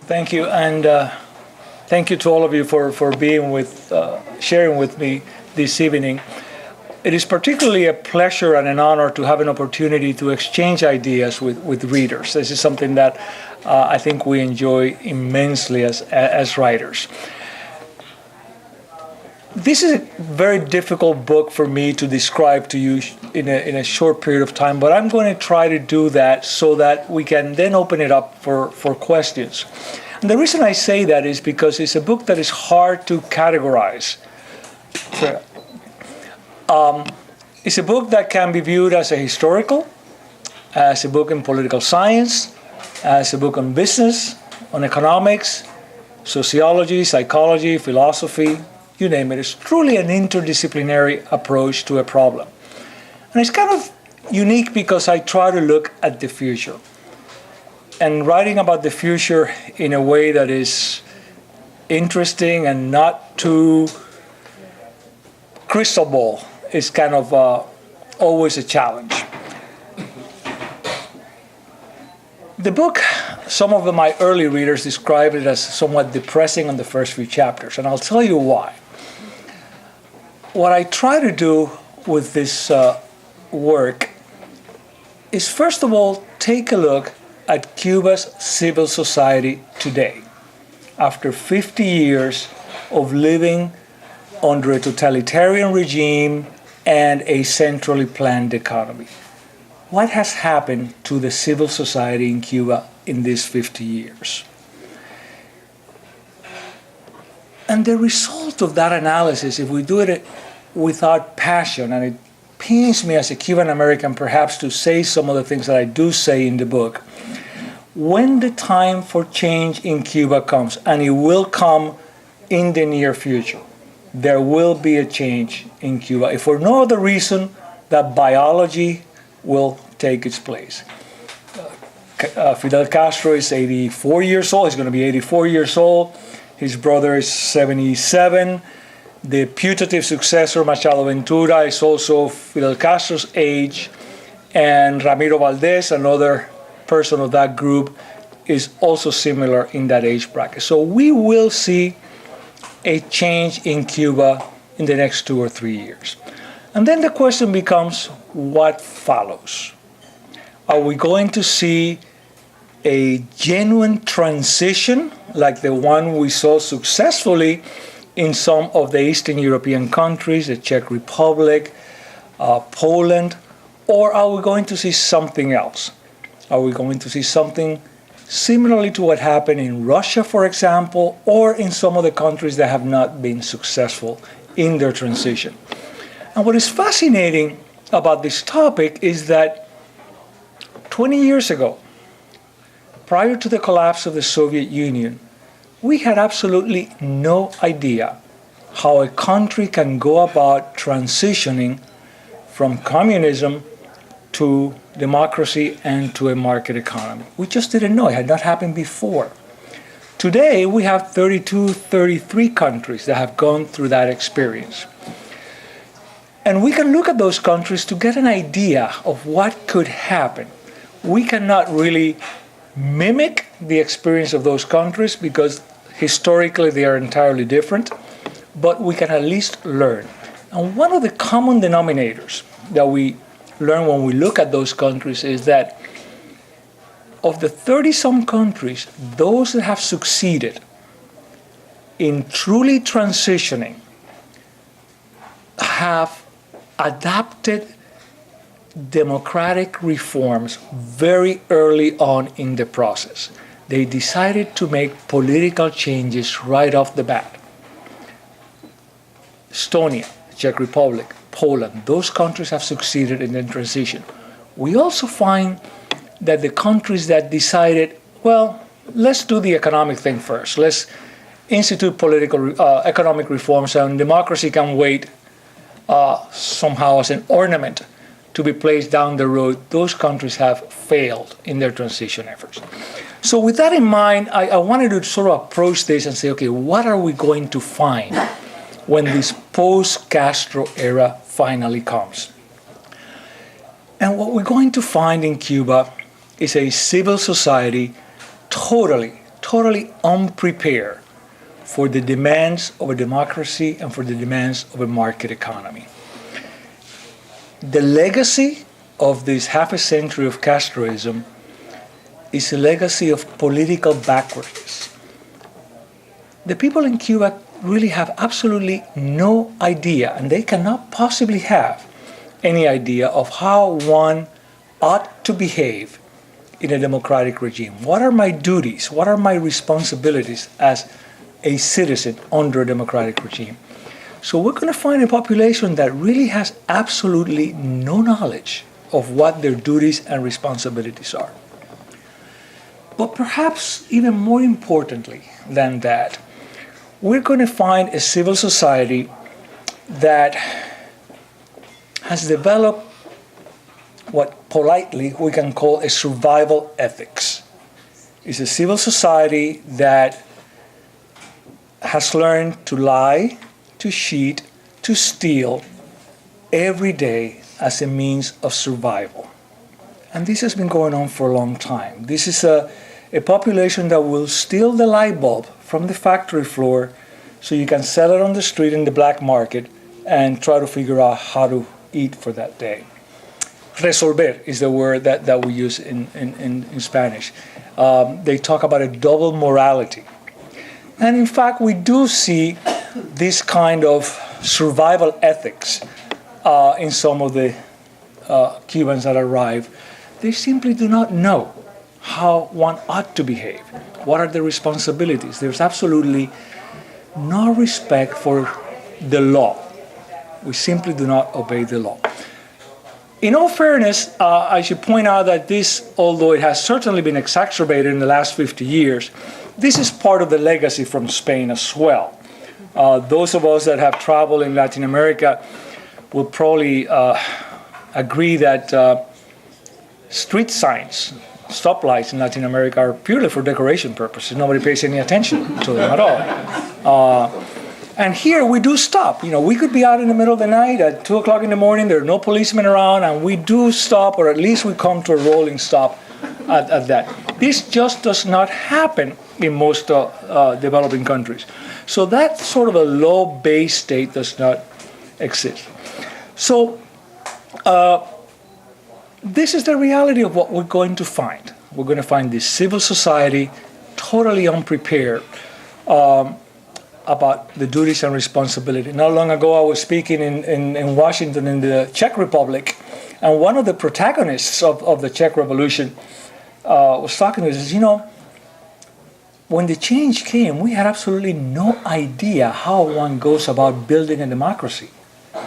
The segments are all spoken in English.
Thank you, and thank you to all of you for being sharing with me this evening. It is particularly a pleasure and an honor to have an opportunity to exchange ideas with readers. This is something that I think we enjoy immensely as writers. This is a very difficult book for me to describe to you in a short period of time, but I'm going to try to do that so that we can then open it up for questions. And the reason I say that is because it's a book that is hard to categorize. It's a book that can be viewed as a historical, as a book in political science, as a book on business, on economics, sociology, psychology, philosophy, you name it. It's truly an interdisciplinary approach to a problem. And it's kind of unique because I try to look at the future. And writing about the future in a way that is interesting and not too crystal ball is kind of always a challenge. The book, some of my early readers describe it as somewhat depressing on the first few chapters, and I'll tell you why. What I try to do with this work is, first of all, take a look at Cuba's civil society today, after 50 years of living under a totalitarian regime and a centrally planned economy. What has happened to the civil society in Cuba in these 50 years? And the result of that analysis, if we do it without passion, and it pains me as a Cuban American perhaps to say some of the things that I do say in the book, when the time for change in Cuba comes, and it will come in the near future, there will be a change in Cuba, if for no other reason that biology will take its place. Fidel Castro is 84 years old. He's going to be 84 years old. His brother is 77. The putative successor, Machado Ventura, is also Fidel Castro's age. And Ramiro Valdez, another person of that group, is also similar in that age bracket. So we will see a change in Cuba in the next 2 or 3 years. And then the question becomes, what follows? Are we going to see a genuine transition like the one we saw successfully in some of the Eastern European countries, the Czech Republic, Poland, or are we going to see something else? Are we going to see something similarly to what happened in Russia, for example, or in some of the countries that have not been successful in their transition? And what is fascinating about this topic is that 20 years ago, prior to the collapse of the Soviet Union, we had absolutely no idea how a country can go about transitioning from communism to democracy and to a market economy. We just didn't know. It had not happened before. Today, we have 32, 33 countries that have gone through that experience. And we can look at those countries to get an idea of what could happen. We cannot really mimic the experience of those countries because historically they are entirely different, but we can at least learn. And one of the common denominators that we learn when we look at those countries is that of the 30-some countries, those that have succeeded in truly transitioning have adopted democratic reforms very early on in the process. They decided to make political changes right off the bat. Estonia, Czech Republic, Poland, those countries have succeeded in the transition. We also find that the countries that decided, well, let's do the economic thing first. Let's institute economic reforms, and democracy can wait somehow as an ornament to be placed down the road. Those countries have failed in their transition efforts. So with that in mind, I wanted to sort of approach this and say, okay, what are we going to find when this post-Castro era finally comes? And what we're going to find in Cuba is a civil society totally totally unprepared for the demands of a democracy and for the demands of a market economy. The legacy of this half a century of Castroism is a legacy of political backwardness. The people in Cuba really have absolutely no idea, and they cannot possibly have any idea of how one ought to behave in a democratic regime. What are my duties? What are my responsibilities as a citizen under a democratic regime? So we're going to find a population that really has absolutely no knowledge of what their duties and responsibilities are. But perhaps even more importantly than that, we're going to find a civil society that has developed what politely we can call a survival ethics. It's a civil society that has learned to lie, to cheat, to steal every day as a means of survival. And this has been going on for a long time. This is a population that will steal the light bulb from the factory floor so you can sell it on the street in the black market and try to figure out how to eat for that day. Resolver is the word that we use in Spanish. They talk about a double morality. And in fact, we do see this kind of survival ethics in some of the Cubans that arrive. They simply do not know how one ought to behave. What are the responsibilities? There's absolutely no respect for the law. We simply do not obey the law. In all fairness, I should point out that this, although it has certainly been exacerbated in the last 50 years, this is part of the legacy from Spain as well. Those of us that have traveled in Latin America will probably agree that street signs, stoplights in Latin America are purely for decoration purposes. Nobody pays any attention to them at all. And here we do stop. You know, we could be out in the middle of the night at 2 o'clock in the morning. There are no policemen around, and we do stop, or at least we come to a rolling stop at that. This just does not happen in most developing countries. So that sort of a low base state does not exist. So this is the reality of what we're going to find. We're going to find this civil society totally unprepared about the duties and responsibility. Not long ago, I was speaking in Washington in the Czech Republic, and one of the protagonists of the Czech Revolution was talking to us, says, you know, when the change came, we had absolutely no idea how one goes about building a democracy.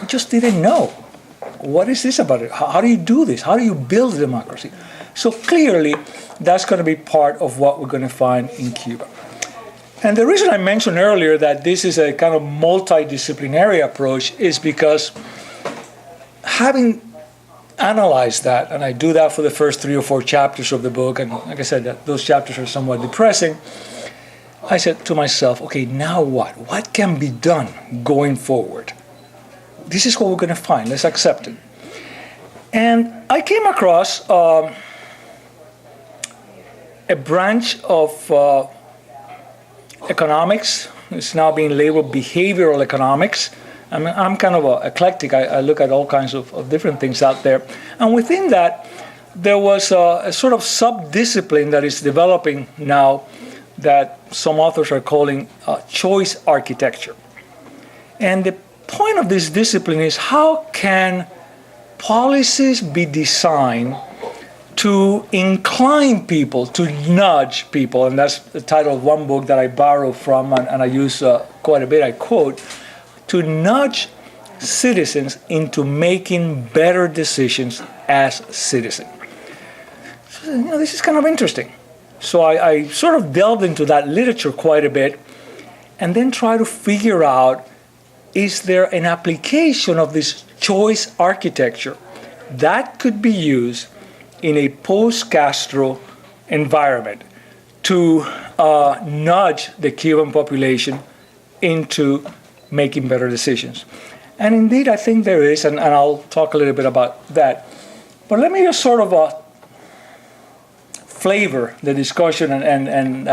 We just didn't know. What is this about it? How do you do this? How do you build a democracy? So clearly, that's going to be part of what we're going to find in Cuba. And the reason I mentioned earlier that this is a kind of multidisciplinary approach is because having analyzed that, and I do that for the first 3 or 4 chapters of the book, and like I said, those chapters are somewhat depressing, I said to myself, okay, now what? What can be done going forward? This is what we're going to find. Let's accept it. And I came across a branch of economics. It's now being labeled behavioral economics. I mean, I'm kind of eclectic. I look at all kinds of different things out there. And within that, there was a sort of sub-discipline that is developing now that some authors are calling choice architecture. And the point of this discipline is how can policies be designed to incline people, to nudge people, and that's the title of one book that I borrow from and I use quite a bit, I quote, to nudge citizens into making better decisions as citizens. So, you know, this is kind of interesting. So I sort of delved into that literature quite a bit and then try to figure out, is there an application of this choice architecture that could be used in a post-Castro environment to nudge the Cuban population into making better decisions? And indeed, I think there is, and I'll talk a little bit about that. But let me just sort of flavor the discussion and